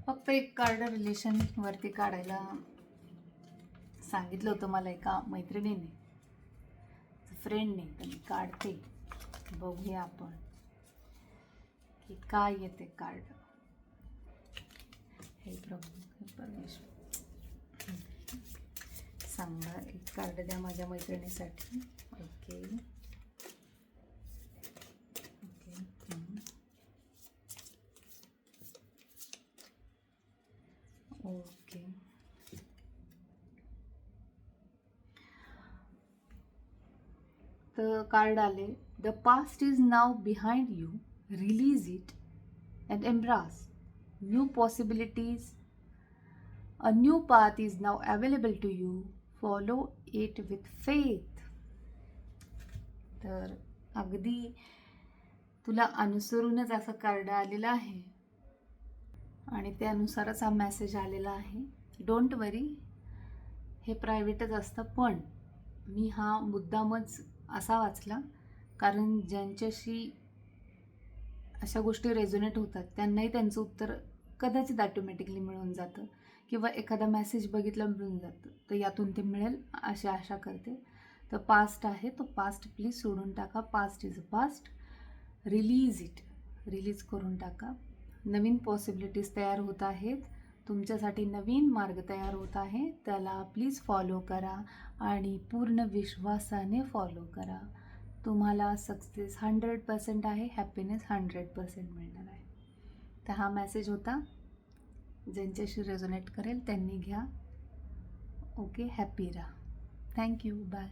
फक्त एक कार्ड रिलेशनवरती काढायला सांगितलं होतं मला एका मैत्रिणीने, फ्रेंडने. तर मी काढते, बघूया आपण की काय येते कार्ड. हे प्रभू, हे परमेश्वर, सांगा एक कार्ड द्या माझ्या मैत्रिणीसाठी. Okay okay. तर कार्ड आले, the past is now behind you, release it and embrace new possibilities. A new path is now available to you. Follow it with faith. तर अगदी तुला अनुसरूनच असं कार्ड आलेलं आहे आणि त्यानुसारच हा मेसेज आलेला आहे. डोंट वरी, हे प्रायव्हेटच असतं, पण मी हा मुद्दामच असा वाचला कारण ज्यांच्याशी अशा गोष्टी रेझोनेट होतात त्यांनाही त्यांचं उत्तर कदाचित ॲटोमॅटिकली मिळून जातं किंवा एखादा मेसेज बघितला मिळून जातं. तर यातून ते मिळेल अशी आशा करते. तर पास्ट आहे तो पास्ट प्लीज सोडून टाका. Past is a past. Release it, release करून टाका. नवीन पॉसिबिलिटीज तयार होत आहेत, तुमच्यासाठी नवीन मार्ग तयार होत आहे. त्याला प्लीज फॉलो करा आणि पूर्ण विश्वासाने फॉलो करा. तुम्हाला सक्सेस 100% आहे, हॅपीनेस 100% मिळणार आहे. तर हा मेसेज होता. ज्यांच्याशी रेझोनेट करेल त्यांनी घ्या. ओके, हॅपी राहा. Thank you, bye.